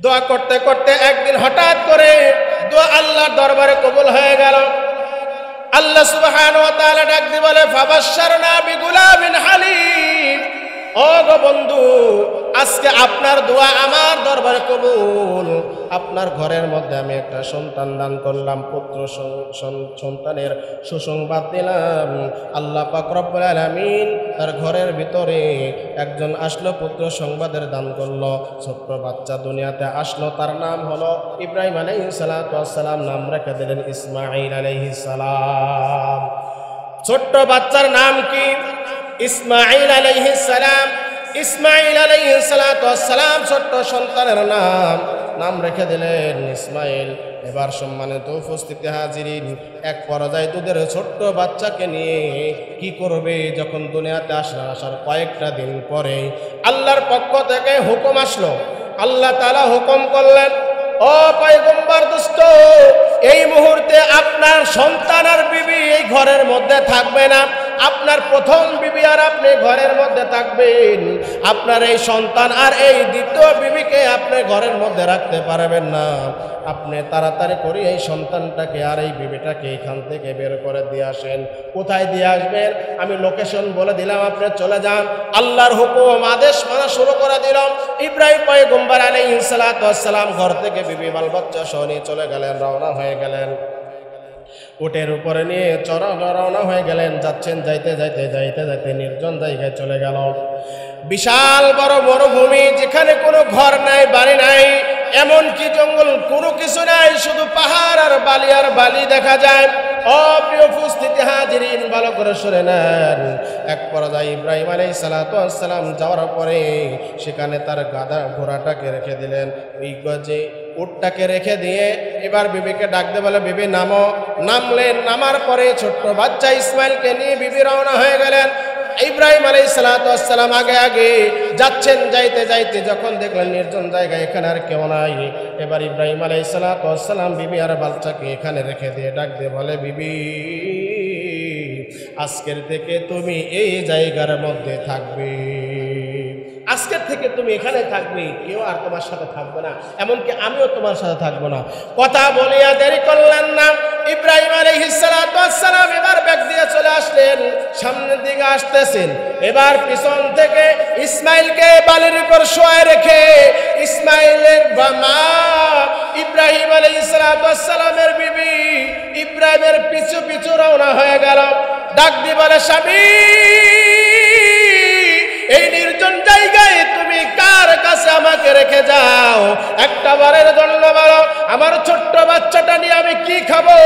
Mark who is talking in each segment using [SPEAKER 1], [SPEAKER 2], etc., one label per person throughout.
[SPEAKER 1] দোয়া করতে করতে একদিন হঠাৎ করে দোয়া আল্লাহর দরবারে কবুল হয়ে গেল। আল্লাহ সুবহানাহু ওয়া তাআলা ডাক দিয়ে বলে, ফাবাশশারনা বিগুলামিন হালিম। ও গো বন্ধু, আজকে আপনার দোয়া আমার দরবারে কবুল। আপনার ঘরের মধ্যে আমি একটা সন্তান দান করলাম, পুত্র সন্তানের সুসংবাদ দিলাম। আল্লাহ পাক রব্বুল আলামিন তার ঘরের ভিতরে একজন আসলো, পুত্র সংবাদের দান করলো। ছোট্ট বাচ্চা দুনিয়াতে আসলো, তার নাম হলো ইব্রাহিম আলাইহিস সালাতু ওয়াস সালাম। নাম রেখে দিলেন ইসমাঈল আলাইহিস সালাম। ছোট্ট বাচ্চার নাম কি? ইসমাঈল আলাইহিস সালাম। ইসমাঈল আলাইহিস সালাতু ওয়াস সালাম ছোট্ট সন্তানের নাম রেখে দিলেন ইসমাঈল। এবার সম্মানিত উপস্থিতি হাজিরিন, এক পর্যায়ে দুধের ছোট্ট বাচ্চাকে নিয়ে কি করবে? যখন দুনিয়াতে আসার কয়েকটা দিন পরে আল্লাহর পক্ষ থেকে হুকুম আসলো। আল্লাহ তাআলা হুকুম করলেন, ও পয়গম্বর দোস্ত, এই মুহূর্তে আপনার সন্তান আর বিবি এই ঘরের মধ্যে থাকবে না। আপনার প্রথম বিবি আর আপনি ঘরের মধ্যে থাকবেন। আপনার এই সন্তান আর এই দ্বিতীয় বিবিকে আপনি ঘরের মধ্যে রাখতে পারবেন না। আপনি তাড়াতাড়ি করে এই সন্তানটাকে আর এই বিবিটাকে এখান থেকে বের করে দিয়ে আসেন। কোথায় দিয়ে আসবেন? আমি লোকেশন বলে দিলাম, আপনি চলে যান। আল্লাহর হুকুম, আদেশ মানা শুরু করে দিলাম। ইব্রাহিম পয়গম্বর আলাইহিস সালাতু ওয়াস সালাম ঘর থেকে বিবি বাল বাচ্চা সহ নিয়ে চলে গেলেন, রওনা হয়ে গেলেন। উটের উপরে নিয়ে রওনা হয়ে গেলেন। যাচ্ছেন, যাইতে যাইতে যাইতে যাইতে নির্জন জায়গায় চলে গেল। বিশাল বড় মরুভূমি, যেখানে কোনো ঘর নাই, বাড়ি নাই, এমনকি জঙ্গল, কোনো কিছু নাই, শুধু পাহাড় আর বালি দেখা যায়। অপ্রিয় উপস্থিতি হাজিরিন, ভালো করে শুনে নেন। এক পর্যায়ে ইব্রাহিম আলাইহিস সালাতু ওয়াস সালাম যাওয়ার পরে সেখানে তার গাধা ঘোড়াটাকে রেখে দিলেন। ওই গজে উটটাকে রেখে দিয়ে এবার বিবিকে ডাকতে বলে, বিবি নামো। নামলেন। নামার পরে ছোট্ট বাচ্চা ইসমাইলকে নিয়ে বিবি রওনা হয়ে গেলেন। ইব্রাহিম আলাইহিস সালাতু ওয়াস সালাম আগে আগে যাচ্ছেন। যাইতে যাইতে যখন দেখলেন নির্জন জায়গা, এখানে আর কেউ নাই, এবার ইব্রাহিম আলাইহিস সালাতু ওয়াস সালাম বিবি আর বাচ্চাকে এখানে রেখে দিয়ে ডাক দিয়ে বলে, বিবি আজকের থেকে তুমি এই জায়গার মধ্যে থাকবে। আজকের থেকে তুমি এখানে থাকবে, কেউ আর তোমার সাথে থাকবে না, এমনকি আমিও তোমার সাথে থাকবো না। কথা বলিয়া দেরি করলেন না। ইব্রাহিম আলাইহিস সালাতু ওয়াস সালাম এবার ব্যাগ দিয়ে চলে আসলেন, সামনের দিকে আসতেছেন। এবার পিছন থেকে ইসমাইলকে বালির উপর শোয়ায় রেখে ইসমাইলের মা ইব্রাহিম আলাইহিস সালাতু ওয়াস সালামের বিবি ইব্রাহিমের পিছু পিছু রওনা হয়ে গেল। ডাক দিয়ে বলে, স্বামী এই নির্জন জায়গায় তুমি কার কাছে আমাকে রেখে যাও? একটা বারের জন্য বলো, আমার ছোট্ট বাচ্চাটা নিয়ে আমি কি খাবো?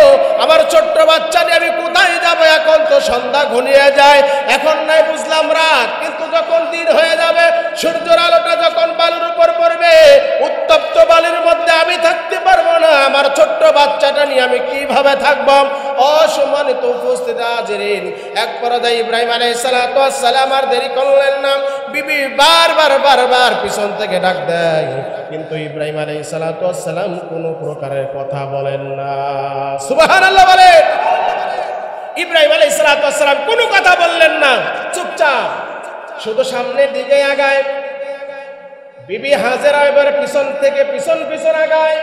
[SPEAKER 1] আমার ছোট্ট বাচ্চা নিয়ে আমি কোথায় যাবো? এখন তো সন্ধ্যা ঘনিয়ে যায়, এখন নাই বুঝলাম রাত, কিন্তু যখন দিন হয়ে যাবে, সূর্যের আলোটা যখন বালুর উপর পড়বে, উত্তপ্ত বালির মধ্যে আমি থাকতে পারবো না। আমার ছোট্ট বাচ্চাটা নিয়ে আমি কিভাবে থাকবো? অসম্মানিত উপস্থিতি হাজিরিন, এক পর্যায়ে ইব্রাহিম আলাইহিস সালাতু ওয়াস সালাম আর দেরি করলেন না। বিবি বারবার পিছন থেকে ডাক দেয়, কিন্তু ইব্রাহিম আলাইহিস সালাতু ওয়াস সালাম কোনো প্রকারের কথা বলেন না। সুবহানাল্লাহ বলে। ইব্রাহিম আলাইহিস সালাতু ওয়াস সালাম কোনো কথা বললেন না, চুপচাপ শুধু সামনের দিকে আগায়। বিবি হাজেরা এবার পিছন থেকে পিছন আগায়।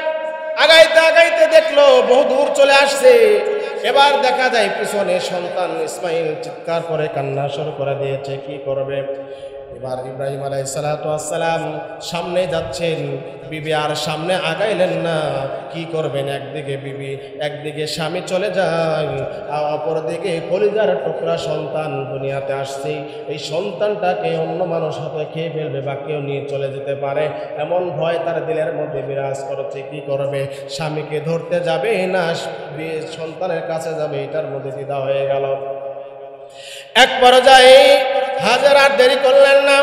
[SPEAKER 1] আগাইতে আগাইতে দেখলো বহু দূর চলে আসছে। এবার দেখা যায় পিছনে সন্তান ইসমাইল চিৎকার করে কান্না শুরু করে দিয়েছে। কি করবে? এবার ইব্রাহিম আলাইহিস সালাতু ওয়াস সালাম সামনে যাচ্ছেন, বিবি আর সামনে আগাইলেন না। কি করবেন? একদিকে বিবি, একদিকে স্বামী চলে যায়, আর অপরদিকে কলিজার টুকরা সন্তান দুনিয়াতে আসছে। এই সন্তানটাকে অন্য মানুষ হয়তো খেয়ে ফেলবে বা কেউ নিয়ে চলে যেতে পারে, এমন ভয় তার দিলের মধ্যে বিরাজ করছে। কি করবে? স্বামীকে ধরতে যাবে না সন্তানের কাছে যাবে, এটার মধ্যে দ্বিধা হয়ে গেল। এক পর্যায়ে হাজার আর দেরি করলেন না,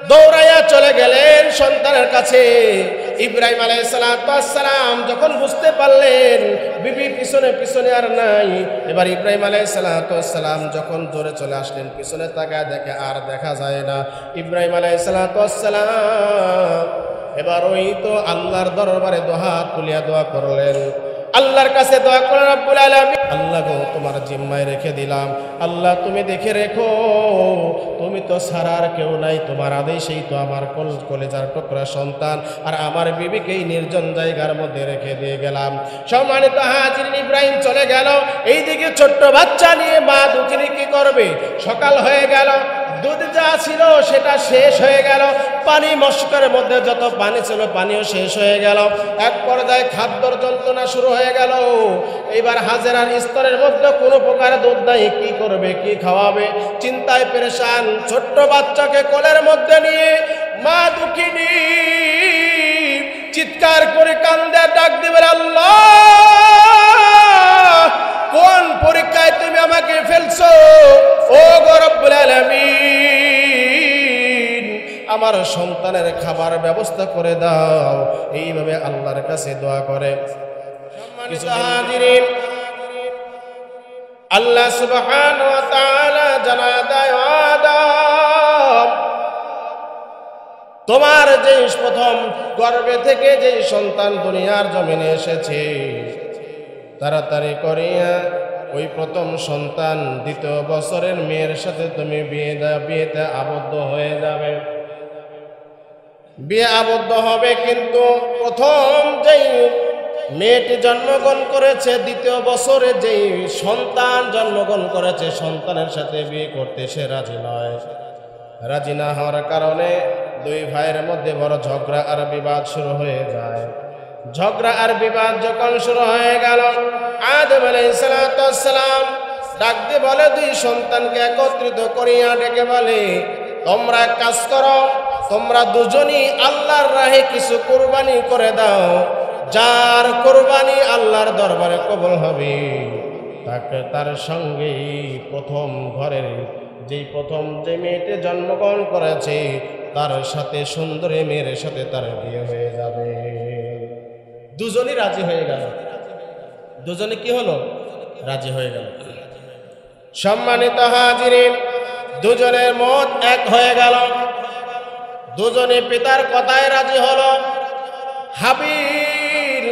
[SPEAKER 1] দৌড়াইয়া চলে গেলেন সন্তানের কাছে। ইব্রাহিম আলাইহিস সালাতু ওয়াস সালাম যখন বুঝতে পারলেন বিবি পিছনে আর নাই, এবার ইব্রাহিম আলাইহিস সালাতু ওয়াস সালাম যখন দৌড়ে চলে আসলেন, পিছনে তাকায় দেখে আর দেখা যায় না ইব্রাহিম আলাইহিস সালাতু ওয়াস সালাম। এবার ওই তো আল্লাহর দরবারে দুহাত তুলিয়া দোয়া করলেন, আল্লাহর কাছে দোয়া করে রব্বুল আলামিন, আল্লাহ গো তোমার জিম্মায় রেখে দিলাম, আল্লাহ তুমি দেখে রেখো, তুমি তো ছাড়ার কেউ নাই, তোমার আদেশেই তো আমার কলেজার টুকরা সন্তান আর আমার বিবিকেই নির্জন জায়গার মধ্যে রেখে দিয়ে গেলাম। সম্মানিত হাজিরিন, ইব্রাহিম চলে গেল, এইদিকে ছোট্ট বাচ্চা নিয়ে মা দুজনে কি করবে? সকাল হয়ে গেল, দুধ যা ছিল সেটা শেষ হয়ে গেল, পানি মশকের মধ্যে যত পানি ছিল পানিও শেষ হয়ে গেল। এক পর্যায়ে খাদ্যর যন্ত্রণা শুরু হয়ে গেল। এইবার হাজেরার স্তরের মধ্যে কোনো প্রকার দুধ নাই, কি করবে, কি খাওয়াবে, চিন্তায় পেরেশান। ছোট্ট বাচ্চাকে কোলের মধ্যে নিয়ে মা দুঃখিনী চিৎকার করে কান্দে ডাক দিবে, আল্লাহ কোন পরীক্ষায় তুমি আমাকে ফেলছো? ও গো রব্বুল আলামিন, আমার সন্তানের খাবার ব্যবস্থা করে দাও। এইভাবে আল্লাহর কাছে দোয়া করে। কিছু হাজিরিন, আল্লাহ সুবহানাহু ওয়া তাআলা জানায় দেয়, আদম তোমার যে প্রথম গর্ভে থেকে যে সন্তান দুনিয়ার জমিনে এসেছে, তাড়াতাড়ি করিয়া ওই প্রথম সন্তান দ্বিতীয় বছরের মেয়ের সাথে তুমি বিয়েতে আবদ্ধ হয়ে যাবে। বিয়ে আবদ্ধ হবে, কিন্তু প্রথম যেই মেয়েটি জন্মগ্রহণ করেছে, দ্বিতীয় বছরে যেই সন্তান জন্মগ্রহণ করেছে, সন্তানের সাথে বিয়ে করতে সে রাজি নয়। রাজি না হওয়ার কারণে দুই ভাইয়ের মধ্যে বড় ঝগড়া আর বিবাদ শুরু হয়ে যায়। ঝগড়া আর বিবাদ যখন শুরু হয়ে গেল, আদম আলাইহিস সালাম ডাক দিয়ে বলে, দুই সন্তানকে একত্রিত করিয়া ডেকে বলে, তোমরা কাজ করো, তোমরা দুজনই আল্লাহর রাহে কিছু কুরবানি করে দাও, যার কুরবানি আল্লাহর দরবারে কবুল হবে তাকে তার সঙ্গে প্রথম ঘরের প্রথম যে মেয়েটি জন্মগ্রহণ করেছে তার সাথে, সুন্দরী মেয়ের সাথে তার বিয়ে হয়ে যাবে। দুজনই রাজি হয়ে গেল। দুজনে কি হলো? রাজি হয়ে গেল। সম্মানিত হাজিরিন, দুজনের মত এক হয়ে গেল, দুজনে পিতার কথায় রাজি হলো। হাবিল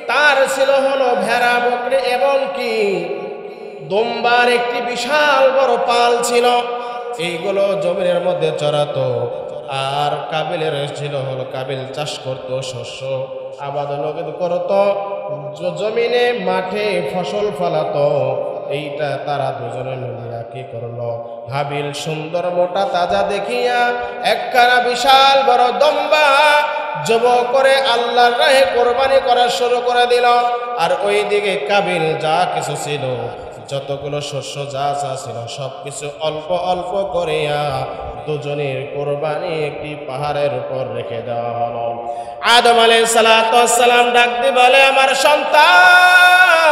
[SPEAKER 1] তার ছিল হলো ভেড়া, বকরি এবং কি দুম্বার একটি বিশাল বড় পাল ছিল, এইগুলো জমিনের মধ্যে চড়াতো। আর কাবিলের ছিল হলো, কাবিল চাষ করতো, শস্য আবাদ করতো, জমিনে মাঠে ফসল ফলাতো। এইটা তারা দুজনে মিলিয়া কি করলো? হাবিল সুন্দর মোটা তাজা দেখিয়া একখানা বিশাল বড় দম্বা জব করে আল্লাহর রাহে কোরবানি করা শুরু করে দিল। আর ওই দিকে কাবিল যা কিছু ছিল, যতগুলো শস্য যা যা ছিল, সব কিছু অল্প অল্প করিয়া দুজনের কোরবানি একটি পাহাড়ের উপর রেখে দেওয়া হলো। আদম আলাইহিস সালাম ডাক দিয়ে বলে, আমার সন্তান,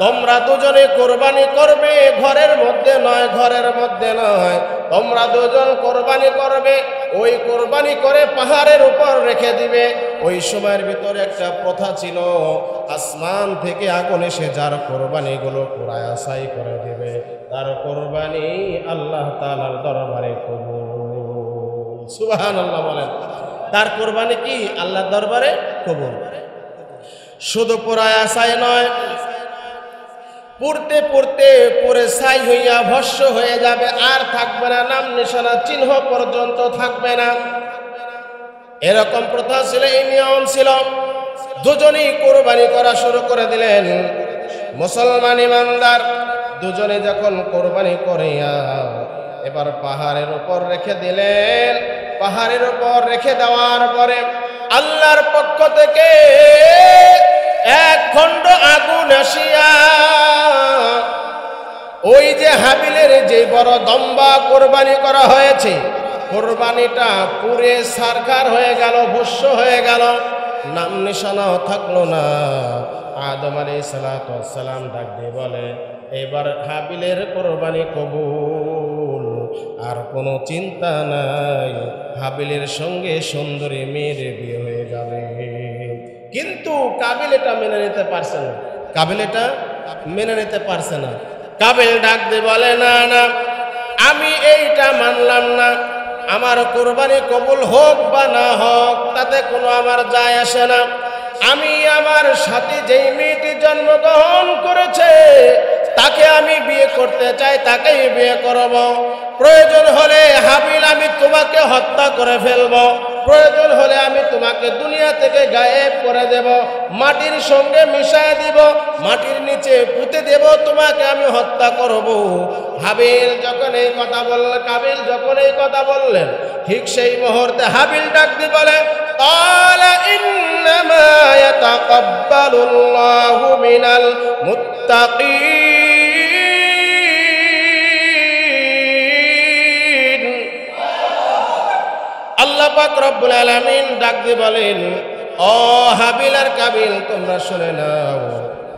[SPEAKER 1] তোমরা দুজনে কোরবানি করবে, ঘরের মধ্যে নয়, ঘরের মধ্যে নয়, তোমরা দুজন কোরবানি করবে। ওই কোরবানি করে পাহাড়ের উপর রেখে দিবে। ওই সময়ের ভিতরে একটা প্রথা ছিল, আসমান থেকে আগুন এসে যার কোরবানিগুলো পুরায় আশাই করে দিবে, তার কোরবানি আল্লাহ তাআলার দরবারে কবুল। সুবহানাল্লাহ বলেন। তার কোরবানি কি আল্লাহর দরবারে কবুল। শুধু পুরায় আশাই নয়, পড়তে পড়তে পরে ছাই হইয়া ভস্য হয়ে যাবে, আর থাকবে না, নাম নিশানা চিহ্ন পর্যন্ত থাকবে না। এরকম প্রথা ছিল, এই নিয়ম ছিল। দুজনেই কোরবানি করা শুরু করে দিলেন। মুসলমান ইমানদার দুজনে যখন কোরবানি করিয়া এবার পাহাড়ের উপর রেখে দিলেন, পাহাড়ের উপর রেখে দেওয়ার পরে আল্লাহর পক্ষ থেকে এক খণ্ড আগুন আসিয়া ওই যে হাবিলের যে বড় দম্বা কোরবানি করা হয়েছে, কোরবানিটা পুরে সারখার হয়ে গেল, ভস্য হয়ে গেল, নাম নিশানাও থাকলো না। আদম আলাইহিস সালাম ডাক দিয়ে বলে, এবার হাবিলের কোরবানি কবুল, আর কোনো চিন্তা নাই, হাবিলের সঙ্গে সুন্দরী মেয়ের বিয়ে হয়ে যাবে। কিন্তু কাবিল এটা মেনে নিতে পারছে না, কাবিল এটা মেনে নিতে পারছে না। কাবিল ডাক দিয়ে বলে, না না, আমি এইটা মানলাম না, আমার কোরবানি কবুল হোক বা না হোক তাতে কোনো আমার যায় আসে না। আমি আমার সাথে যেই মেয়েটি জন্মগ্রহণ করেছে তাকে আমি বিয়ে করতে চাই, তাকেই বিয়ে করব। প্রয়োজন হলে হাবিল আমি তোমাকে হত্যা করে ফেলব, প্রয়োজন হলে আমি তোমাকে দুনিয়া থেকে গায়েব করে দেব, মাটির সঙ্গে মিশিয়ে দিব, মাটির নিচে পুঁতে দেব, তোমাকে আমি হত্যা করব। হাবিল যখন এই কথা বললেন, কাবিল যখন এই কথা বললেন, ঠিক সেই মুহূর্তে হাবিল ডাক দিয়ে বলে, ক্বালা ইন্নামা ইয়াতাকাব্বালুল্লাহু মিনাল মুত্তাকিন। আল্লাহ পাক রব্বুল আলামিন ডাক দিয়ে বলেন, ও হাবিল আর কাবিল, তোমরা শুনে নাও,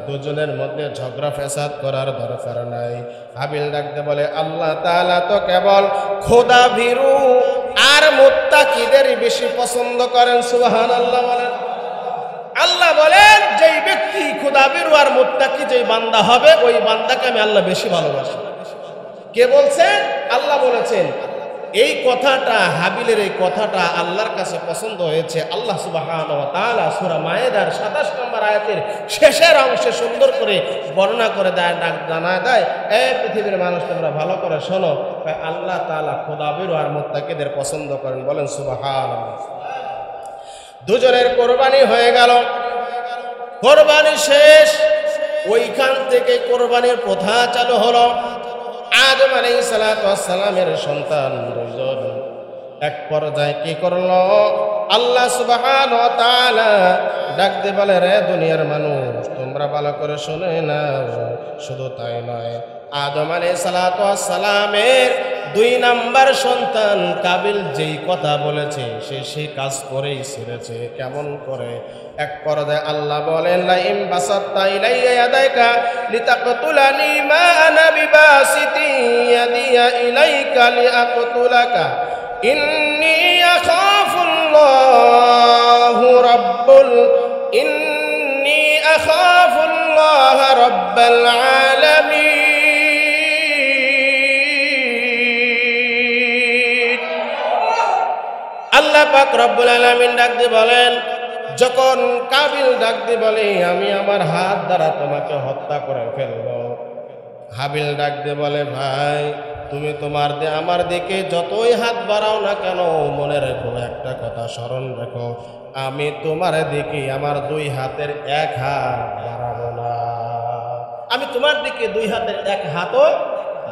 [SPEAKER 1] দুজনের মধ্যে ঝগড়া ফেসাদ করার দরকার নাই। হাবিল ডাকতে বলে, আল্লাহ তাআলা তো কেবল খোদা ভীরু আর মুত্তাকিদের বেশি পছন্দ করেন। সুবহানাল্লাহ বলেন। আল্লাহ বলেন, যেই ব্যক্তি খোদা ভীরু আর মুত্তাকি যেই বান্দা হবে, ওই বান্দাকে আমি আল্লাহ বেশি ভালোবাসি। কে বলছেন? আল্লাহ বলেছেন। এই কথাটা, হাবিলের এই কথাটা আল্লাহর কাছে পছন্দ হয়েছে। আল্লাহ সুবহানাহু ওয়া তাআলা সূরা মায়েদার ২৭ নম্বর আয়াতের শেষের অংশে সুন্দর করে বর্ণনা করে দেয়, জানায় দেয়, পৃথিবীর মানুষ তোমরা ভালো করে শোনো, আল্লাহ তাআলা খোদাবির আর মুত্তাকিদের পছন্দ করেন। বলেন সুবহানাল্লাহ। দুজনের কোরবানি হয়ে গেল, কোরবানি শেষ। ওইখান থেকে কোরবানির প্রথা চালু হলো। আদম আলাইহিস সালাতু ওয়াস সালামের সন্তান দুইজন এক পর্যায়ে কি করলো? আল্লাহ সুবহানাহু ওয়া তাআলা ডাক দিয়ে বলে, রে দুনিয়ার মানুষ, তোমরা ভালো করে শুনে নাও। শুধু তাই নয়, আদম আলাইহিস সালাতু ওয়াস সালামের ২ নাম্বার সন্তান কাবিল যেই কথা বলেছে সে সেই কাজ করেই ছেড়েছে। কেমন করে? এক পর্যায়ে আল্লাহ বলেন, লাইম বাসাত্তা ইলাইয়া ইয়াদাকা লিতাকতুলানি মা আনা বিবাসিতি ইয়াদিয়া ইলাইকা লিআকতুলাকা ইন্নী আখাফুল্লাহ রাব্বাল আলামিন। আল্লাহ পাক রব্বুল আলামিন ডাক দিয়ে বলেন, যখন কাবিল ডাক দিয়ে বলে, আমি আমার হাত দ্বারা তোমাকে হত্যা করে ফেলব, হাবিল ডাক দিয়ে বলে, ভাই তুমি তোমার আমার দিকে যতই হাত বাড়াও না কেন, মনে রেখো একটা কথা স্মরণ রেখো, আমি তোমার দিকে আমার ২ হাতের ১ হাত বাড়াবো না। আমি তোমার দিকে ২ হাতের ১ হাতও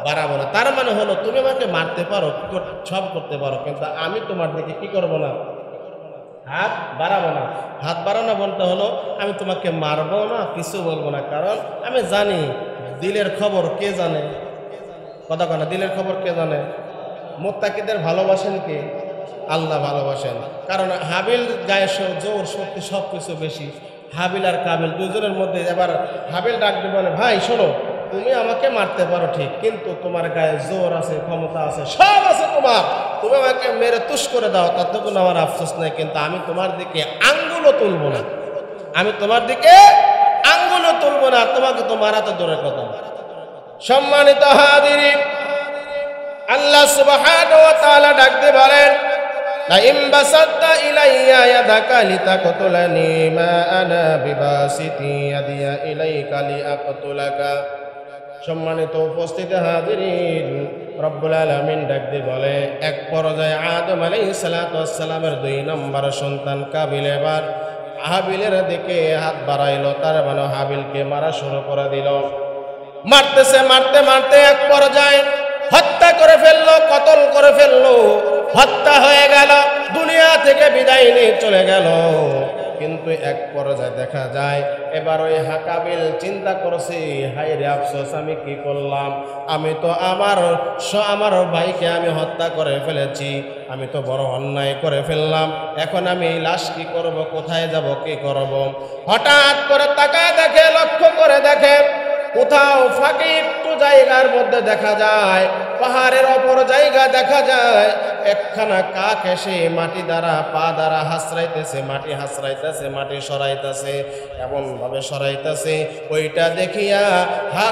[SPEAKER 1] বাড়াবো না। তার মানে হলো, তুমি আমাকে মারতে পারো, সব করতে পারো, কিন্তু আমি তোমার দিকে কি করবো না? হাত বাড়াবো না। হাত বাড়ানো বলতে হলো, আমি তোমাকে মারবো না, কিছু বলবো না, কারণ আমি জানি দিলের খবর কে জানে। কথা কনা, দিলের খবর কে জানে? মুত্তাকিদের ভালোবাসেন কে? আল্লাহ ভালোবাসেন। কারণ হাবিল গায়ে জোর শক্তি সব কিছু বেশি। হাবিল আর কাবিল দুজনের মধ্যে এবার হাবিল ডাক দিয়ে বলে, ভাই শোনো, তুমি আমাকে মারতে পারো ঠিক, কিন্তু তোমার গায়ে জোর আছে, ক্ষমতা আছে, সব আছে তোমার, তুমি আমাকে মেরে তুষ করে দাও, তাতে কোনো আমার আফসোস নেই, কিন্তু আমি তোমার দিকে আঙ্গুলও তুলবো না। আমি তোমার দিকে আঙ্গুলও তুলবো না, তোমাকে তো মারা তো দূরের কথা। সম্মানিত হাজিরিন, আল্লাহ সুবহানাহু ওয়া তাআলা ডাক দিয়ে বলেন, লাইম বাসাত্তা ইলাইয়া ইয়াদাকা লিতাকতুলানি মা আনা বিবাসিতি ইয়াদিয়া ইলাইকা লিআকতুলাকা। সম্মানিত উপস্থিতি হাজিরিন, রব্বুল আলামিন ডাক দিয়ে বলে, এক পর্যায়ে আদম আলাইহিস সালাতু ওয়াস সালামের ২ নম্বর সন্তান কাবিল এবার হাবিলের দিকে হাত বাড়াইলো, তার মানে হাবিলকে মারা শুরু করে দিল। মারতেছে, মারতে মারতে এক পর্যায়ে হত্যা করে ফেললো, কতল করে ফেললো, হত্যা হয়ে গেল, দুনিয়া থেকে বিদায় নিয়ে চলে গেল। কিন্তু এক পর্যায়ে দেখা যায় এবার ওই কাবিল চিন্তা করছে, হায় রে আফসোস, আমি কি করলাম? আমি তো আমার ভাইকে আমি হত্যা করে ফেলেছি, আমি তো বড় অন্যায় করে ফেললাম। এখন আমি এই লাশ কি করব, কোথায় যাব, কি করব? হঠাৎ করে তাকায় দেখে, লক্ষ্য করে দেখে, কোথাও ফাঁকে একটু জায়গার মধ্যে দেখা যায়, পাহাড়ের অপর জায়গা দেখা যায়, একখানা কাক এসে মাটি দ্বারা পা দ্বারা হাসরাইতেছে, মাটি সরাইতেছে, এমন ভাবে সরাইতেছে। ওইটা দেখিয়া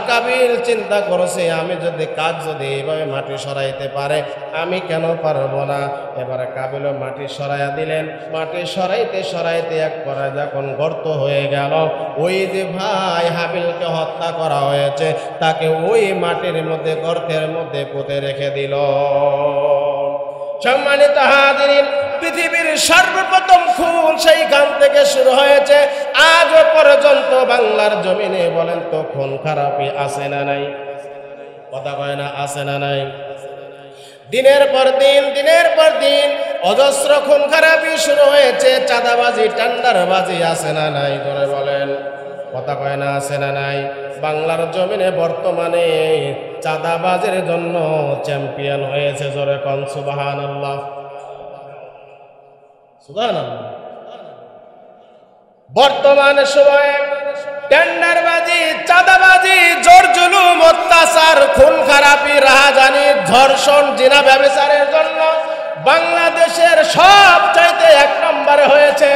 [SPEAKER 1] কাবিল চিন্তা করছে, আমি যদি কাক যদি এইভাবে মাটি সরাইতে পারে আমি কেন পারবো না। এবারে কাবিল মাটি সরাইয়া দিলেন। মাটি সরাইতে সরাইতে এক পর্যায়ে যখন গর্ত হয়ে গেল, ওই যে ভাই হাবিলকে হত্যা করা হয়েছে তাকে ওই মাটির মধ্যে গর্তের মধ্যে পুঁতে রেখে দিল। সম্মানিত হাজিরিন, পৃথিবীর সর্বপ্রথম খুন সেইখান থেকে শুরু হয়েছে। আজও পর্যন্ত বাংলার জমিনে বলেন তো খুন খারাপি আছে না নাই? কথা কয় না, আছে না নাই? দিনের পর দিন অজস্র খুন খারাপি শুরু হয়েছে। চাঁদাবাজি টেন্ডারবাজি আছে না নাই? ধরে বলেন, কথা কয় না, আছে না নাই? বাংলার জমিনে বর্তমানে চাঁদাবাজের জন্য চ্যাম্পিয়ন হয়েছে। জোরে কোন সুবহানাল্লাহ, সুবহানাল্লাহ। বর্তমানে সময়ে টেন্ডারবাজি, চাঁদাবাজি, জোর জুলুম, অত্যাচার, খুন খারাপি, রাহাজানি, ধর্ষণ, জিনা, ব্যভিচারের জন্য বাংলাদেশের সবচাইতে এক নম্বরে হয়েছে।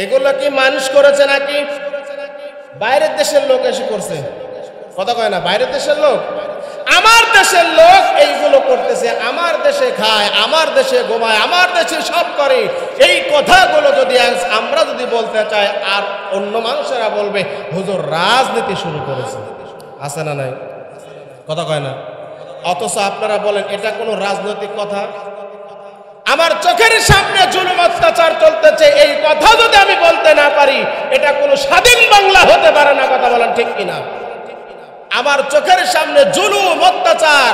[SPEAKER 1] এগুলো কি মানুষ করেছে নাকি বাইরের দেশের লোক এসে করছে? কথা কয় না, বাইরের দেশের লোক। আমার দেশের লোক এইগুলো করতেছে, আমার দেশে খায়, আমার দেশে ঘুমায়, আমার দেশে সব করে। এই কথাগুলো যদি আমরা যদি বলতে চাই, আর অন্য মানুষেরা বলবে হুজুর রাজনীতি শুরু করেছে। আছে না নাই? কথা কয় না। অথচ আপনারা বলেন এটা কোনো রাজনৈতিক কথা? আমার চোখের সামনে জুলুম অত্যাচার চলতেছে, এই কথা যদি আমি বলতে না পারি এটা কোনো স্বাধীন বাংলা হতে পারে না। কথা বলেন ঠিক কিনা? আমার চোখের সামনে জুলুম অত্যাচার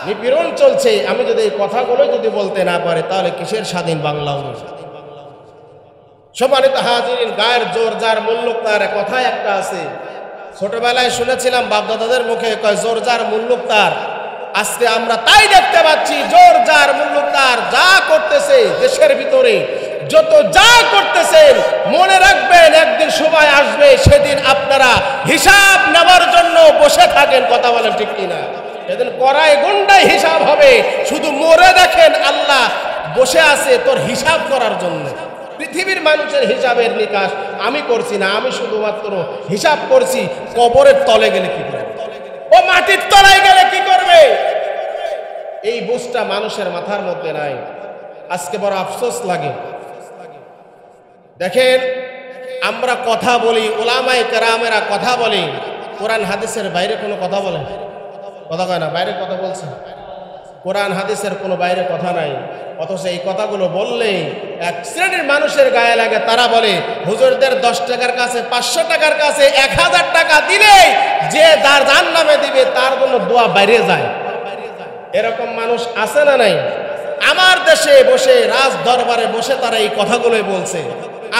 [SPEAKER 1] নিপীড়ন চলছে, আমি যদি এই কথাগুলো যদি বলতে না পারি তাহলে কিসের স্বাধীন বাংলা হবে? সম্মানিত হাজিরিন, গায়ের জোর যার মুল্লুক তার কথায় একটা আছে, ছোটবেলায় শুনেছিলাম বাপদাদাদের মুখে, কয় জোর যার মুল্লুক তার। আজকে আমরা তাই দেখতে পাচ্ছি, জোর যার মুল্লুক তার। যা করতেছে দেশের ভিতরে, যত যা করতেছেন, মনে রাখবেন একদিন সময় আসবে সেদিন আপনারা হিসাব নেওয়ার জন্য বসে থাকেন। কথা বলেন ঠিক কিনা? সেদিন কড়াই গুন্ডাই হিসাব হবে। শুধু মরে দেখেন আল্লাহ বসে আছে তোর হিসাব করার জন্য। পৃথিবীর মানুষের হিসাবের নিকাশ আমি করছি না, আমি শুধুমাত্র হিসাব করছি কবরের তলে গেলে কি করবে, ও মাটির তলায় গেলে কি করবে। এই বুঝটা মানুষের মাথার মধ্যে নাই। আজকে বড় আফসোস লাগে। দেখেন আমরা কথা বলি, উলামায়ে কেরামেরা কথা বলি, কোরআন হাদিসের বাইরে কোনো কথা বলে? কথা কয় না, বাইরে কথা বলছে। কোরআন হাদিসের কোনো বাইরে কথা নাই। অথচ এই কথাগুলো বললে এক শ্রেণীর মানুষের গায়ে লাগে। তারা বলে হুজুরদের 10 টাকার কাছে 500 টাকার কাছে 1000 টাকা দিলে যে যার জাহান্নামে দিবে তার জন্য দোয়া বাইরে যায়। এরকম মানুষ আছে না নাই? আমার দেশে বসে রাজ দরবারে বসে তারা এই কথাগুলোই বলছে।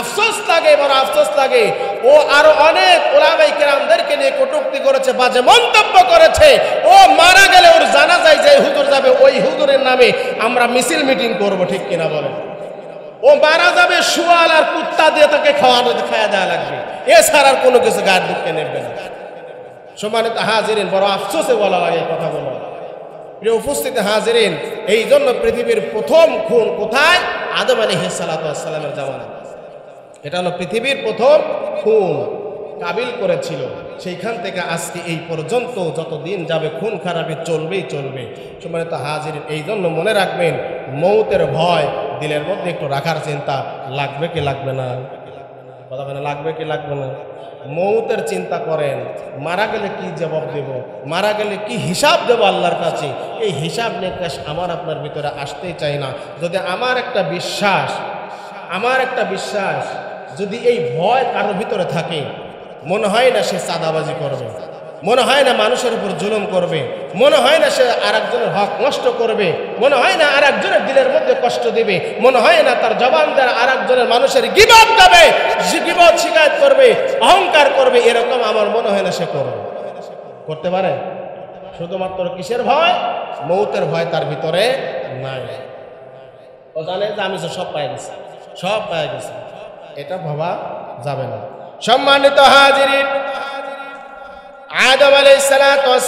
[SPEAKER 1] আফসোস লাগে, বড় আফসোস লাগে। ও আরো অনেক উলামায়ে কেরামদেরকে নিয়ে কটূক্তি করেছে, বাজে মন্তব্য করেছে। ও মারা গেলে ওর জানাজায় যে হুজুর যাবে ওই হুজুরের নামে আমরা মিছিল মিটিং করব, ঠিক কিনা বলেন? ও মারা যাবে শুয়াল আর কুত্তা দিয়ে তাকে খাওয়া দেওয়া লাগবে, এছাড়া আর কোনো কিছু গায়ের দুঃখে নেবে না। সম্মানিত হাজিরিন, বড় আফসোসে বলা লাগে কথা বলা। প্রিয় উপস্থিতি হাজিরিন, এই জন্য পৃথিবীর প্রথম খুন কোথায়? আদম আলাইহিস সালাতু ওয়াস সালামের জামানা। এটা হলো পৃথিবীর প্রথম খুন কাবিল করেছিল। সেইখান থেকে আজকে এই পর্যন্ত যত দিন যাবে খুন খারাপি চলবেই চলবে। সম্মানিত হাজিরিন, এই জন্য মনে রাখবেন মৌতের ভয় দিলের মধ্যে একটু রাখার চিন্তা লাগবে কি লাগবে না? কথা বলে লাগবে কি লাগবে না? মৌতের চিন্তা করেন, মারা গেলে কি জবাব দেব, মারা গেলে কি হিসাব দেব আল্লাহর কাছে। এই হিসাব নিকাশ আমার আপনার ভিতরে আসতেই চাই না। যদি আমার একটা বিশ্বাস যদি এই ভয় কারোর ভিতরে থাকে, মনে হয় না সে চাঁদাবাজি করবে, মনে হয় না মানুষের উপর জুলুম করবে, মনে হয় না সে আরেকজনের হক নষ্ট করবে, মনে হয় না আরেকজনের দিলের মধ্যে কষ্ট দিবে, মনে হয় না তার জবান দ্বারা আরেকজনের মানুষের গীবত দেবে, গীবত শিকায়ত করবে, অহংকার করবে। এরকম আমার মনে হয় না সে করতে পারে। শুধুমাত্র কিসের ভয়? মৌতের ভয় তার ভিতরে নাই। ও জানে যে আমি সব পাই গেছি, এটা ভাবা যাবে না। সম্মানিত হাজিরিন, আদম আলাইহিস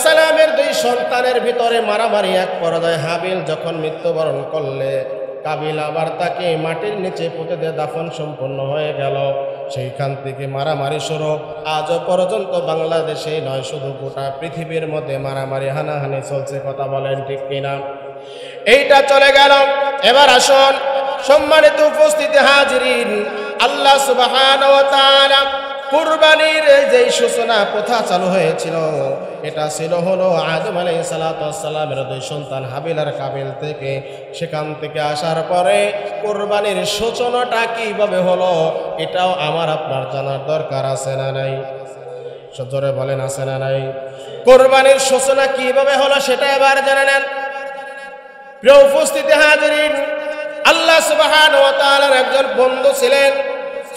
[SPEAKER 1] সালামের দুই সন্তানের ভিতরে মারামারি এক পর্যায়ে হাবিল যখন মৃত্যুবরণ করলে কাবিল আবার তাকে মাটির নিচে পুঁতে দিয়ে দাফন সম্পন্ন হয়ে গেল। সেইখান থেকে মারামারি শুরু। আজও পর্যন্ত বাংলাদেশে নয়, শুধু গোটা পৃথিবীর মধ্যে মারামারি হানাহানি চলছে। কথা বলেন ঠিক কিনা? এইটা চলে গেল। এবার আসুন সম্মানিত উপস্থিতি হাজিরিন, আল্লাহ সুবহানাহু ওয়া তাআলা কুরবানির যেই সূচনা প্রথা চালু হয়েছিল, এটা ছিল হলো আদম আলাইহিস সালামের দুই সন্তান হাবিল আর কাবিল থেকে। সেখান থেকে আসার পরে কুরবানির সূচনাটা কিভাবে হলো, এটাও আমার আপনার জানার দরকার আছে না নাই? জোরে বলেন, আছে না নাই? কুরবানির সূচনা কিভাবে হলো সেটা এবার জেনে নেন। প্রিয় উপস্থিতি হাজিরিন, আল্লাহ সুবহানাহু ওয়া তাআলার একজন বন্ধু ছিলেন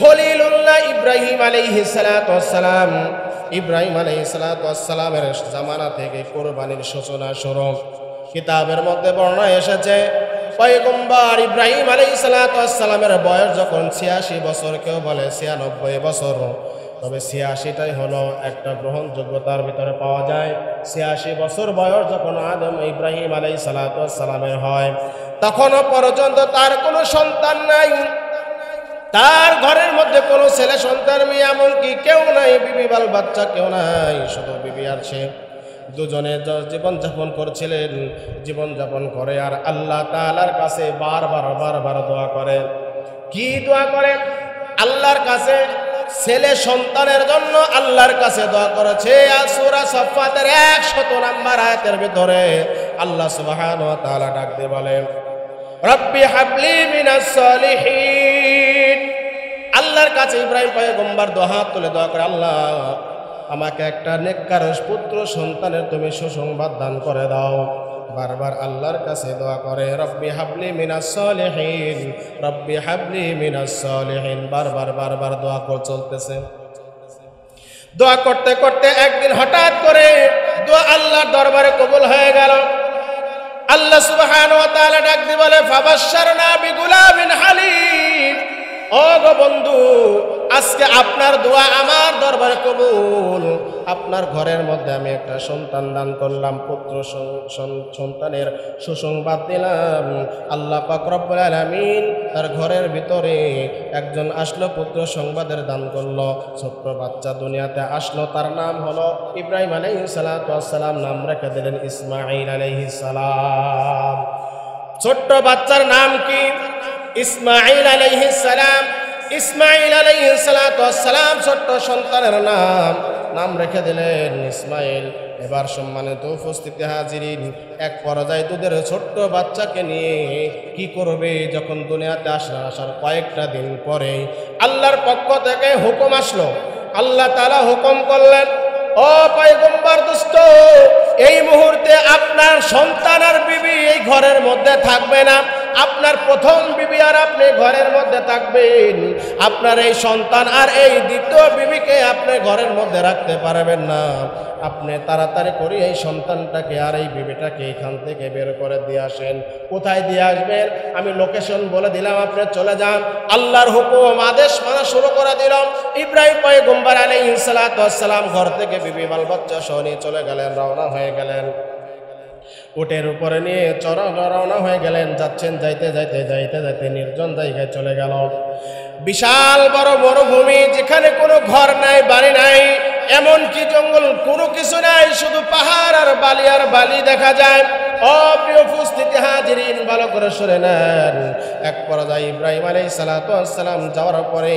[SPEAKER 1] খলিলুল্লাহ ইব্রাহিম আলাইহিস সালাম। ইব্রাহিম আলাইহিস সালামের জামানা থেকে কুরবানির সূচনা শুরু। কিতাবের মধ্যে বর্ণনা এসেছে পয়গম্বর ইব্রাহিম আলাইহিস সালামের বয়স যখন 86 বছর, কেউ বলে 96 বছর, তবে 86টাই হলো একটা গ্রহণযোগ্যতার ভিতরে পাওয়া যায়। 86 বছর বয়স যখন আদম ইব্রাহিম আলাইহিস সালামের হয়, তখনও পর্যন্ত তার কোনো সন্তান নাই। তার ঘরের মধ্যে কোনো ছেলে সন্তান মেয়ে এমনকি কেউ নাই, বিবি বাল বাচ্চা কেউ নাই, শুধু বিবি আর সে দুজনে জীবনযাপন করছিলেন। জীবনযাপন করে আর আল্লাহ তাআলার কাছে বারবার দোয়া করে। কি দোয়া করে? আল্লাহর কাছে ছেলে সন্তানের জন্য আল্লাহর কাছে দোয়া করেছে। সূরা সাফফাতের 100 নম্বর আয়াতের ভিতরে আল্লাহ সুবহানাহু ওয়া তাআলা ডাক দিয়ে বলেন, রব্বি হাবলি মিনাস সালিহিন। আল্লাহর কাছে ইব্রাহিম পয়গম্বর দুহাত তুলে দোয়া করে, আল্লাহ আমাকে একটা নেককার পুত্র সন্তানের তুমি সুসংবাদ দান করে দাও। বারবার আল্লাহর কাছে দোয়া করে, রব্বি হাবলি মিনাস সালিহিন, রব্বি হাবলি মিনাস সালিহিন। বারবার দোয়া করে চলতেছে। দোয়া করতে করতে একদিন হঠাৎ করে দোয়া আল্লাহর দরবারে কবুল হয়ে গেল। আল্লাহ সুবহানাহু ওয়া তাআলা ডাক দিয়ে বলে, ফাবাশশারনা বিগুলামিন হালিম। ও গো বন্ধু, আজকে আপনার দোয়া আমার দরবারে কবুল। আপনার ঘরের মধ্যে আমি একটা সন্তান দান করলাম, পুত্র সন্তানের সুসংবাদ দিলাম। আল্লাহ পাক রব্বুল আলামিন তার ঘরের ভিতরে একজন আসলো, পুত্র সংবাদের দান করলো। ছোট্ট বাচ্চা দুনিয়াতে আসলো, তার নাম হলো ইব্রাহিম আলাইহিস সালাম। নাম রেখে দিলেন ইসমাঈল আলাইহিস সালাম। ছোট্ট বাচ্চার নাম কি? ইসমাঈল আলাইহিস সালাম। ইসমাঈল আলাইহিস সালাম ছোট্ট সন্তানের নাম রেখে দিলেন ইসমাঈল। এবার সম্মানিত উপস্থিতি হাজিরিন, এক পর্যায়ে দুধের ছোট্ট বাচ্চাকে নিয়ে কি করবে? যখন দুনিয়াতে আসার কয়েকটা দিন পরে আল্লাহর পক্ষ থেকে হুকুম আসলো। আল্লাহ তাআলা হুকুম করলেন, ও পয়গম্বর দোস্ত, এই মুহূর্তে আপনার সন্তান আর বিবি এই ঘরের মধ্যে থাকবে না। আপনার প্রথম বিবি আর আপনি ঘরের মধ্যে থাকবেন। আপনার এই সন্তান আর এই দ্বিতীয় বিবিকে আপনি ঘরের মধ্যে রাখতে পারবেন না। আপনি তাড়াতাড়ি করে এই সন্তানটাকে আর এই বিবিটাকে এখান থেকে বের করে দিয়ে আসেন। কোথায় দিয়ে আসবেন? আমি লোকেশন বলে দিলাম, আপনি চলে যান। আল্লাহর হুকুম আদেশ মানা শুরু করে দিলাম। ইব্রাহিম পয়গম্বর আলাইহিস সালাম ঘর থেকে বিবি বাল বাচ্চা সহ নিয়ে চলে গেলেন, রওনা হয়ে গেলেন। উটের উপরে নিয়ে রওনা হয়ে গেলেন। যাচ্ছেন, যাইতে নির্জন জায়গায় চলে গেল। বিশাল বড় মরুভূমি, যেখানে কোনো ঘর নাই, বাড়ি নাই, এমনকি জঙ্গল, কোনো কিছু নাই, শুধু পাহাড় আর বালি দেখা যায়। অপ্রিয় উপস্থিতি হাজিরিন, ভালো করে শুনে নেন। এক পর্যায়ে ইব্রাহিম আলাইহিস সালাম যাওয়ার পরে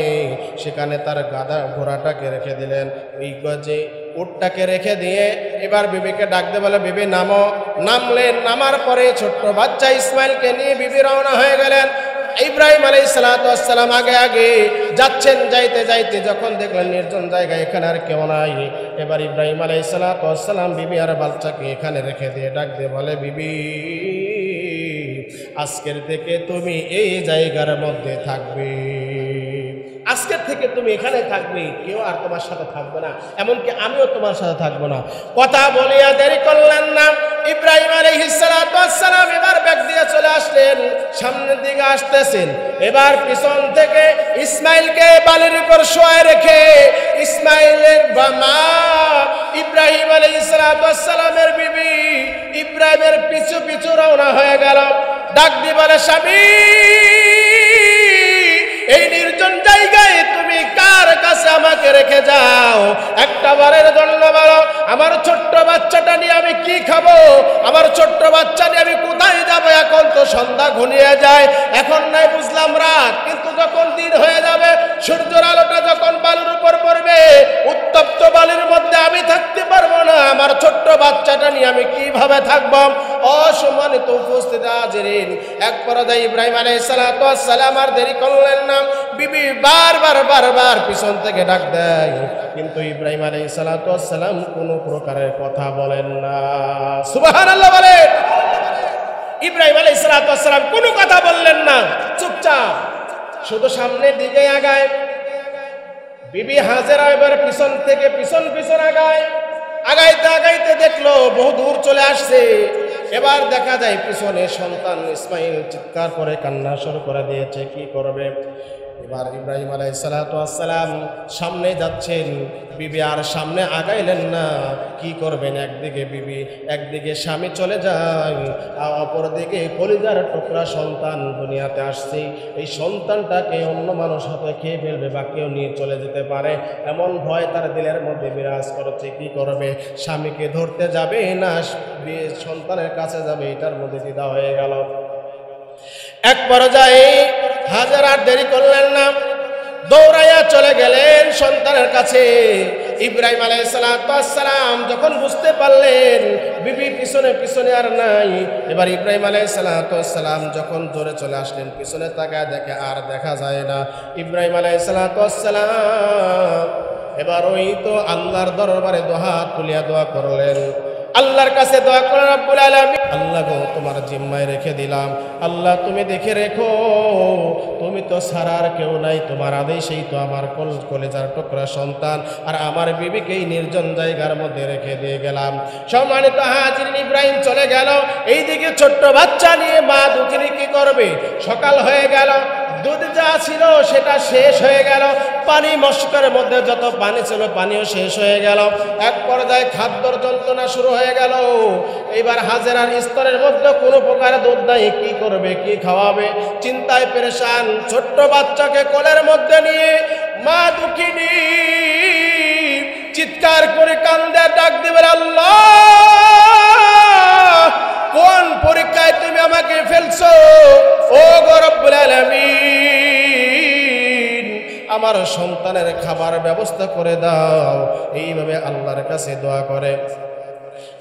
[SPEAKER 1] সেখানে তার গাধা ঘোড়াটাকে রেখে দিলেন। ওই গজে উটটাকে রেখে দিয়ে এবার বিবিকে ডাকতে বলে, বিবি নামো। নামলেন। নামার পরে ছোট্ট বাচ্চা ইসমাইলকে নিয়ে বিবি রওনা হয়ে গেলেন। ইব্রাহিম আলাইহিস সালাম আগে যাচ্ছেন। যাইতে যখন দেখলেন নির্জন জায়গায়, এখানে আর কেউ নাই, এবার ইব্রাহিম আলাইহিস সালাম বিবি আর বাচ্চাকে এখানে রেখে দিয়ে ডাক দিয়ে বলে, বিবি আজকের থেকে তুমি এই জায়গার মধ্যে থাকবে। আজকের থেকে তুমি এখানে থাকবে, কেউ আর তোমার সাথে থাকবে না, এমনকি আমিও তোমার সাথে থাকবো না। কথা বলিয়া দেরি করলেন না, ইব্রাহিম আলাইহিস সালাতু ওয়াস সালাম এবার ব্যাগ দিয়ে চলে আসলেন, সামনের দিকে আসতেছেন। এবার পিছন থেকে ইসমাইলকে বালির উপর শোয়ায় রেখে ইসমাইলের মা ইব্রাহিম আলাইহিস সালাতু ওয়াস সালামের বিবি ইব্রাহিমের পিছু পিছু রওনা হয়ে গেল। ডাক দিয়ে বলে, স্বামী, এই নির্জন জায়গায় তুমি কার কাছে আমাকে রেখে যাও? একটা বারের জন্য বলো, আমার ছোট্ট বাচ্চাটা নিয়ে আমি কি খাবো? আমার ছোট্ট বাচ্চা নিয়ে আমি কোথায় যাবো? এখন তো সন্ধ্যা ঘনিয়ে যায়, এখন নাই বুঝলাম রাত, কিন্তু যখন দিন হয়ে যাবে, সূর্যের আলোটা যখন বালুর উপর পড়বে, উত্তপ্ত বালির মধ্যে আমি থাকতে পারবো না, আমার ছোট্ট বাচ্চাটা নিয়ে আমি কিভাবে থাকবো? অসম্মানিত উপস্থিতি হাজিরিন, এক পর্যায়ে ইব্রাহিম আলাইহিস সালাতু ওয়াস সালাম আর দেরি করলেন না, বিবি বারবার পিছন থেকে ডাক দেয়, কিন্তু ইব্রাহিম আলাইহিস সালাতু ওয়াস সালাম কোনো প্রকারের কথা বলেন না। সুবহানাল্লাহ বলেন। ইব্রাহিম আলাইহিস সালাতু ওয়াস সালাম কোনো কথা বললেন না, চুপচাপ শুধু সামনের দিকে আগায়। বিবি হাজেরা এবার পিছন থেকে পিছন আগায়, আগাইতে দেখলো বহু দূর চলে আসছে। এবার দেখা যায় পিছনে সন্তান ইসমাইল চিৎকার করে কান্না শুরু করে দিয়েছে, কি করবে? এবার ইব্রাহিম আলাইহিস সালাতু ওয়াস সালাম সামনে যাচ্ছেন, বিবি আর সামনে আগাইলেন না, কি করবেন? একদিকে বিবি, একদিকে স্বামী চলে যায়, আর অপরদিকে কলিজার টুকরা সন্তান দুনিয়াতে আসছে। এই সন্তানটাকে অন্য মানুষ হয়তো খেয়ে ফেলবে বা কেউ নিয়ে চলে যেতে পারে, এমন ভয় তার দিলের মধ্যে বিরাজ করছে। কি করবে? স্বামীকে ধরতে যাবে না সন্তানের কাছে যাবে, এটার মধ্যে দ্বিধা হয়ে গেল। এক পর্যায়ে হাজার আর দেরি করলেন না, দৌড়াইয়া চলে গেলেন সন্তানের কাছে। ইব্রাহিম আলাইহিস সালাতু ওয়াস সালাম যখন বুঝতে পারলেন বিবি পিছনে আর নাই, এবার ইব্রাহিম আলাইহিস সালাতু ওয়াস সালাম যখন দৌড়ে চলে আসলেন, পিছনে তাকায় দেখে আর দেখা যায় না ইব্রাহিম আলাইহিস সালাতু ওয়াস সালাম। এবার ওই তো আল্লাহর দরবারে দুহাত তুলিয়া দোয়া করলেন, আল্লাহর কাছে দোয়া করে, রব্বুল আলামিন, আল্লাহ গো, তোমার জিম্মায় রেখে দিলাম, আল্লাহ তুমি দেখে রেখো, তুমি তো ছাড়ার কেউ নাই, তোমার আদেশেই তো আমার কলেজার টুকরা সন্তান আর আমার বিবিকেই নির্জন জায়গার মধ্যে রেখে দিয়ে গেলাম। সম্মানিত হাজিরিন, ইব্রাহিম চলে গেল, এইদিকে ছোট্ট বাচ্চা নিয়ে মা দুঃখিনী কি করবে? সকাল হয়ে গেল, দুধ যা ছিল সেটা শেষ হয়ে গেল, পানি মশকের মধ্যে যত পানি ছিল পানিও শেষ হয়ে গেল। এক পর্যায়ে খাদ্যর যন্ত্রণা শুরু হয়ে গেল। এইবার হাজেরার স্তরের মধ্যে কোনো প্রকার দুধ নাই, কি করবে, কি খাওয়াবে? চিন্তায় পেরেশান, ছোট্ট বাচ্চাকে কোলের মধ্যে নিয়ে মা দুঃখিনী চিৎকার করে কান্দে, ডাক দিবে, আল্লাহ, কোন পরীক্ষায় তুমি আমাকে ফেলছো? ও গো রব্বুল আলামিন, আমার সন্তানের খাবার ব্যবস্থা করে দাও। এইভাবে আল্লাহর কাছে দোয়া করে।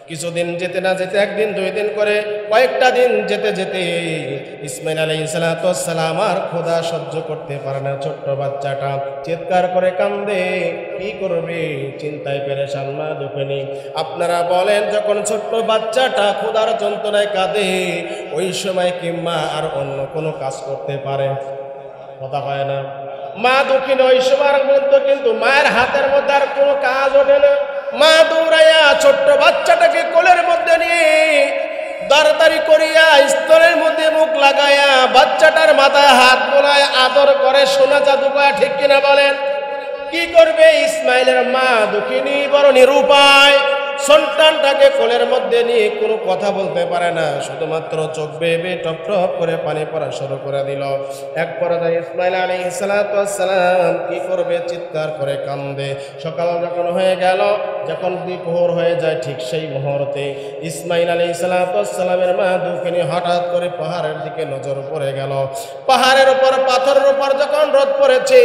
[SPEAKER 1] কিছুদিন যেতে না যেতে, একদিন দুই দিন করে কয়েকটা দিন যেতে যেতে ইসমাইল আলাইহিস সালাতু ওয়াস সালাম আর ক্ষুধা সহ্য করতে পারে না। ছোট্ট বাচ্চাটা চিৎকার করে কান্দে, কি করবে? চিন্তায় পেরেশান মা দুঃখিনী। আপনারা বলেন, যখন ছোট্ট বাচ্চাটা ক্ষুধার যন্ত্রণায় কাঁদে, ওই সময় কি মা আর অন্য কোনো কাজ করতে পারে? কথা হয় না। মা দুঃখিনী ওই সময়ের মধ্যে কিন্তু মায়ের হাতের মধ্যে আর কোনো কাজ ওঠে না। মা দৌড়াইয়া ছোট্ট বাচ্চাটাকে কোলের মধ্যে নিয়ে দাঁড়াতাড়ি করিয়া স্তনের মধ্যে মুখ লাগাইয়া বাচ্চাটার মাথায় হাত বোলায় আদর করে, সোনা জাদু কয়া, ঠিক কিনা বলেন? কি করবে ইসমাইলের মা দুঃখিনী? বড় নিরুপায়, সন্তানটাকে কোলের মধ্যে নিয়ে কোনো কথা বলতে পারে না, শুধুমাত্র চোখ বেয়ে টপ টপ করে পানি পড়া শুরু করে দিল। এক পর্যায়ে ইসমাইল আলাইহিস সালাতু ওয়াস সালাম কি করবে? চিৎকার করে কান্দে। সকাল যখন হয়ে গেল, যখন দুপুর হয়ে যায়, ঠিক সেই মুহূর্তে ইসমাইল আলাইহিস সালাতু ওয়াস সালামের মা দুঃখিনী হঠাৎ করে পাহাড়ের দিকে নজর পড়ে গেল। পাহাড়ের উপর, পাথরের উপর যখন রোদ পড়েছে,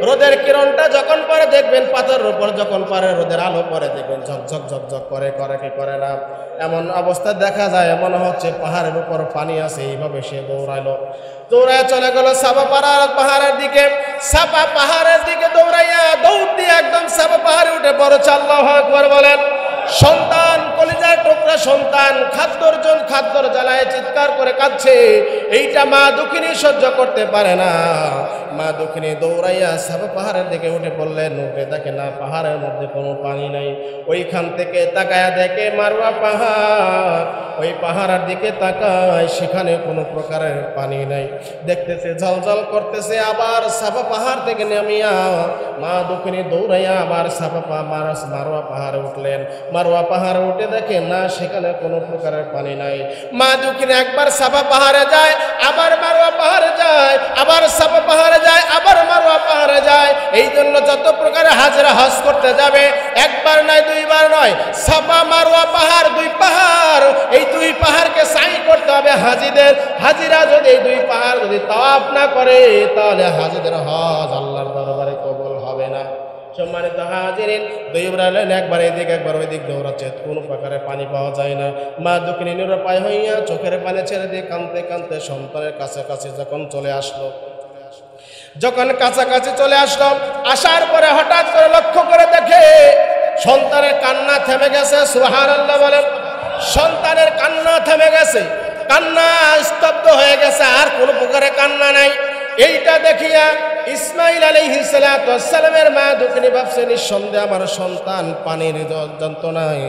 [SPEAKER 1] রোদের কিরণটা যখন পড়ে দেখবেন, পাথরের উপর যখন পড়ে রোদের আলো পড়ে দেখবেন ঝকঝক ঝকঝক করে কি করে না, এমন অবস্থা দেখা যায়, মনে হচ্ছে পাহাড়ের উপর পানি আছে। এইভাবে সে দৌড়ায় চলে গেল সাফা পাহাড়ের দিকে। সাফা পাহাড়ের দিকে দৌড়াইয়া দৌড় দিয়ে একদম সাফা পাহাড়ে উঠে পড়েছে। আল্লাহু আকবার বলেন। সন্তান, কলিজার টুকরা সন্তান খাদ্যর জ্বালায় চিৎকার করে কাঁদছে। এইটা মা দুঃখিনী সহ্য করতে পারে না। মা দক্ষিণে দৌড়াইয়া সাফা পাহাড়ের দিকে উঠে পড়লেন। উঠে দেখে না পাহাড়ের মধ্যে কোনো পানি নাই। ওইখান থেকে তাকায়া দেখে মারওয়া পাহাড়, ওই পাহাড়ের দিকে তাকায়, সেখানে কোনো প্রকারের পানি নাই। দেখতেছে ঝলঝল করতেছে। আবার সাফা পাহাড় থেকে নামিয়া মা দক্ষিণে দৌড়াইয়া আবার মারওয়া পাহাড়ে উঠলেন। মারওয়া পাহাড়ে উঠে দেখে না সেখানে কোনো প্রকারের পানি নাই। মা দক্ষিণে একবার সাফা পাহাড়ে যায়, আবার মারওয়া পাহাড়ে যায়, আবার সাফা পাহাড়ে যায়, আবার মারওয়া পাহাড়ে যায়। এই জন্য যত প্রকারের হাজরা হজ করতে যাবে, একবার নয় দুইবার নয়, সাফা মারওয়া পাহাড়, দুই পাহাড়, এই দুই পাহাড়কে সাই করতে হবে হাজিদের। হাজিরা যদি এই দুই পাহাড় যদি তাওয়াফ না করে, তাহলে হাজিদের হজ আল্লাহর দরবারে কবুল হবে না। সম্মানিত হাজিরিন, দৌড়ালেন, একবার এদিক একবার ওইদিক দৌড়াচ্ছে, কোনো প্রকারে পানি পাওয়া যায় না। মা দক্ষিণী নিরুপায় হইয়া চোখের পানি ছেড়ে দিয়ে কাঁদতে কাঁদতে সন্তানের কাছাকাছি যখন চলে আসলো, যখন কাছাকাছি চলে আসলো, আসার পরে হঠাৎ করে লক্ষ্য করে দেখে সন্তানের কান্না থেমে গেছে। সুবহানাল্লাহ বলেন। সন্তানের কান্না থেমে গেছে, কান্না স্তব্ধ হয়ে গেছে, আর কোনো প্রকারে কান্না নাই। এইটা দেখিয়া ইসমাইল আলাইহিস সালাতু ওয়াস সালামের মা দক্ষিণী ভাবছে, নিঃসন্দেহে আমার সন্তান পানির যন্ত্রণায়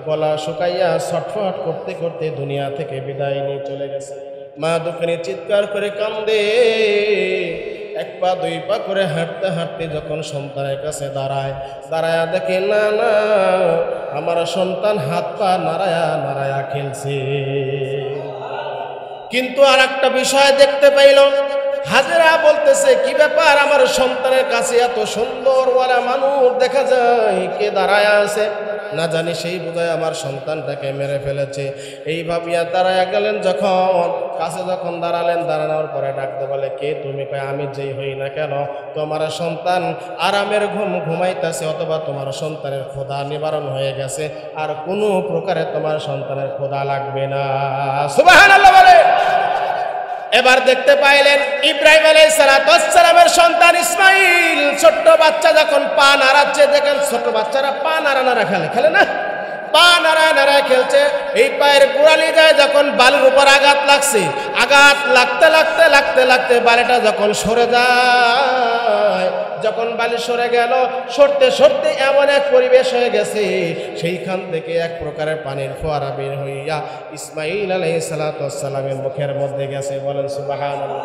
[SPEAKER 1] গলা শুকাইয়া ছটফট করতে করতে দুনিয়া থেকে বিদায় নিয়ে চলে গেছে। মা দক্ষিণী চিৎকার করে কান্দে। এক পা দুই পা করে হাঁটতে হাঁটতে যখন সন্তানের কাছে দাঁড়ায়, দাঁড়ায়া দেখে না না আমার সন্তান হাত পা নাড়ায়া নাড়ায়া খেলছে। কিন্তু আর একটা বিষয় দেখতে পাইল, হাজেরা বলতেছে, কি ব্যাপার আমার সন্তানের কাছে এত সুন্দর ওয়ালা মানুষ দেখা যায়, কে দাঁড়ায় আছে? না জানি সেই বোধহয় আমার সন্তানটাকে মেরে ফেলেছে। এই ভাবিয়া দাঁড়ায়া গেলেন। যখন কাছে যখন দাঁড়ালেন, দাঁড়ানোর পরে ডাকতে বলে, কে তুমি? কয়, আমি যেই হই না কেন, তোমার সন্তান আরামের ঘুম ঘুমাইতেছে, অথবা তোমার সন্তানের ক্ষুধা নিবারণ হয়ে গেছে, আর কোনো প্রকারে তোমার সন্তানের ক্ষুধা লাগবে না। সুবহানাল্লাহ বলে। এবার দেখতে পাইলেন ইব্রাহিম আলাইহিস সালাতু ওয়াস সালামের সন্তান ইসমাইল, ছোট্ট বাচ্চা যখন পা নাড়াচ্ছে, দেখেন ছোট বাচ্চারা পা নাড়া নাড়া খেলে না, পা নাড়া নাড়া খেলছে। এই পায়ের গোড়ালি যায় যখন বালির উপর আঘাত লাগছে, আঘাত লাগতে লাগতে লাগতে লাগতে বালিটা যখন সরে যায়, যখন বালি সরে গেল, সরতে সরতে এমন এক পরিবেশ হয়ে গেছে, সেইখান থেকে এক প্রকারের পানির ফোয়ারা বের হইয়া ইসমাইল আলাইহিস সালাতু ওয়াস সালামের মুখের মধ্যে গেছে। বলেন সুবহানাল্লাহ।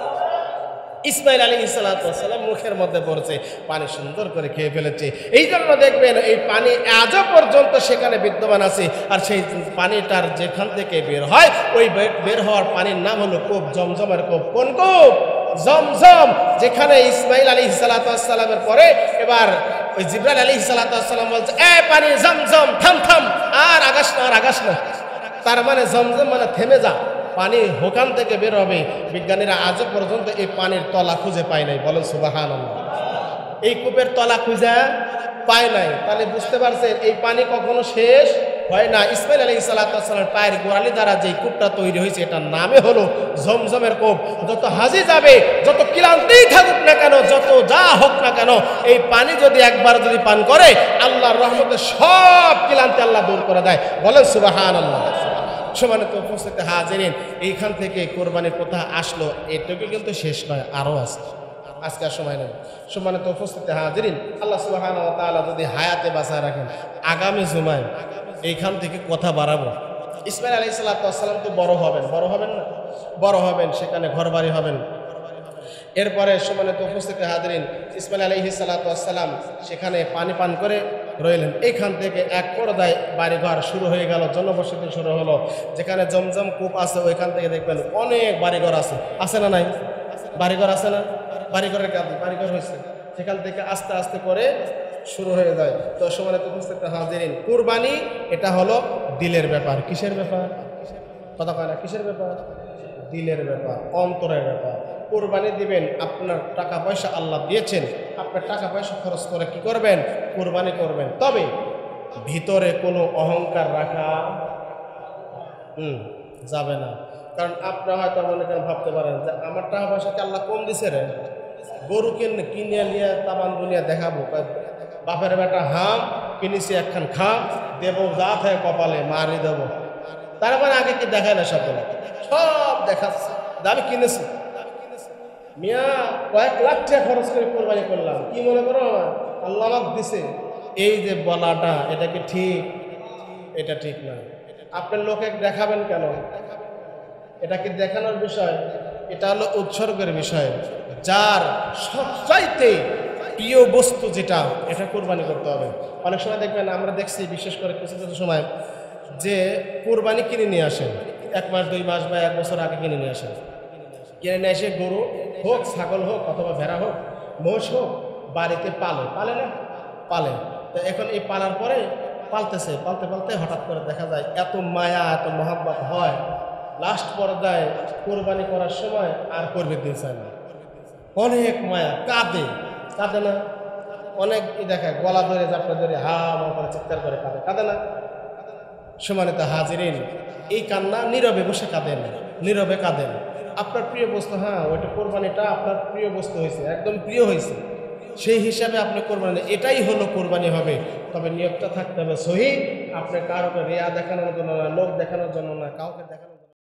[SPEAKER 1] ইসমাইল আলাইহিস সালাতু ওয়াস সালাম মুখের মধ্যে পড়ছে, পানি সুন্দর করে খেয়ে ফেলেছে। এই জন্য দেখবেন এই পানি আজও পর্যন্ত সেখানে বিদ্যমান আছে। আর সেই পানিটার যেখান থেকে বের হয়, ওই বের হওয়ার পানির নাম হলো কূপ, জমজমের কূপ। কোন কূপ? জমজম। যেখানে ইসমাইল আলাইহিস সালাতু ওয়াস সালামের পরে এবার ওই জিবরাইল আলাইহিস সালাতু ওয়াস সালাম বলছে, এ পানি জমজম, থাম থাম, আর আগাস না, আর আগাস না। তার মানে জমজম মানে থেমে যা, পানি ওখান থেকে বের হবে। বিজ্ঞানীরা আজও পর্যন্ত এই পানির তলা খুঁজে পায় নাই। বলেন সুবহানাল্লাহ। এই কূপের তলা খুঁজে পায় নাই। তাহলে বুঝতে পারছেন এই পানি কখনো শেষ হয় না। ইসমাইল আলাইহিস সালাতু ওয়াস সালামের পায়ের গোড়ালি দ্বারা যে কূপটা তৈরি হয়েছে, এটার নামে হলো জমজমের কূপ। যত হাজি যাবে, যত ক্লান্তিই থাকুক না কেন, যত যা হোক না কেন, এই পানি যদি একবার যদি পান করে, আল্লাহর রহমতে সব ক্লান্তি আল্লাহ দূর করে দেয়। বলেন সুবহানাল্লাহ। সম্মানিত উপস্থিত হাজিরিন, এইখান থেকে কোরবানির কথা আসলো, এটুকু কিন্তু শেষ নয়, আরও আছে, আজকে আর সময় নেই। সম্মানিত উপস্থিত হাজিরিন, আল্লাহ সুবহানাহু ওয়া তাআলা যদি হায়াতে বাঁচায় রাখেন, আগামী জুমায় এইখান থেকে কথা বাড়াবো। ইসমাইল আলাইহিস সালাতু ওয়াস সালাম তো বড় হবেন, বড় হবেন না, বড় হবেন, সেখানে ঘরবাড়ি হবেন। এরপরে সম্মানিত উপস্থিতি হাজিরিন, ইসমাইল আলাইহিস সালাতু ওয়াস সালাম সেখানে পানি পান করে রইলেন। এইখান থেকে এক পর্যায়ে বাড়িঘর শুরু হয়ে গেল, জনবসতি শুরু হলো। যেখানে জমজম কূপ আছে, ওইখান থেকে দেখবেন অনেক বাড়িঘর আছে, আছে না নাই? বাড়িঘর আছে না? বাড়িঘরের কাছে বাড়িঘর হয়েছে, সেখান থেকে আস্তে আস্তে করে শুরু হয়ে যায়। তো সম্মানিত উপস্থিতি হাজিরিন, কুরবানি এটা হলো দিলের ব্যাপার। কিসের ব্যাপার? কথা কয় না, কিসের ব্যাপার? দিলের ব্যাপার, অন্তরের ব্যাপার। কুরবানি দিবেন, আপনার টাকা পয়সা আল্লাহ দিয়েছেন, আপনার টাকা পয়সা খরচ করে কি করবেন? কুরবানি করবেন। তবে ভিতরে কোনো অহংকার রাখা যাবে না। কারণ আপনারা হয়তো মনে করেন, ভাবতে পারেন যে আমার টাকা পয়সাকে আল্লাহ কম দিছে রে, গরু কিনে নিয়ে তাবান দুনিয়া দেখাবো, বাপের বেটা হাম কিনেছি একখান খাম দেবো, যা থাকে কপালে মারি দেবো। তারপরে আগে কি দেখায় না? সব দেখাচ্ছে, আমি কিনেছি। মিয়া কয়েক লাখ টাকা খরচ করে কোরবানি করলাম, কি মনে করো আমার আল্লাহ আমাকে দিছে, এই যে বলাটা এটা কি ঠিক? এটা ঠিক না। আপনার লোকে দেখাবেন কেন? এটা কি দেখানোর বিষয়? এটা হলো উৎসর্গের বিষয়। যার সবচাইতে প্রিয় বস্তু যেটা, এটা কোরবানি করতে হবে। অনেক সময় দেখবেন, আমরা দেখছি বিশেষ করে কিছু কিছু সময় যে কোরবানি কিনে নিয়ে আসেন, 1 মাস 2 মাস বা 1 বছর আগে কিনে নিয়ে আসেন। কিনে নিয়ে এসে গরু হোক, ছাগল হোক, অথবা ভেড়া হোক, মোষ হোক, বাড়িতে পালে না? পালে। তো এখন এই পালার পরে পালতেছে, পালতে পালতে হঠাৎ করে দেখা যায় এত মায়া, এত মহাব্বত হয়, লাস্ট পর্যায়ে কোরবানি করার সময় আর করবে দিন চায় না। অনেক মায়া, কাঁদে কাঁদে না? অনেক দেখায় গলা ধরে জাপটা ধরে হা মা করে চিৎকার করে কাঁদে, কাঁদে না? সমানিত হাজিরিন, এই কান্না নীরবে বসে কাঁদেন, নীরবে কাঁদেন। আপনার প্রিয় বস্তু, হ্যাঁ ওইটা কোরবানিটা আপনার প্রিয় বস্তু হয়েছে, একদম প্রিয় হয়েছে, সেই হিসাবে আপনি কোরবানি, এটাই হলো কোরবানি হবে। তবে নিয়তটা থাকতে হবে সহি, আপনি কারোকে রিয়া দেখানোর জন্য না, লোক দেখানোর জন্য না, কাউকে দেখানোর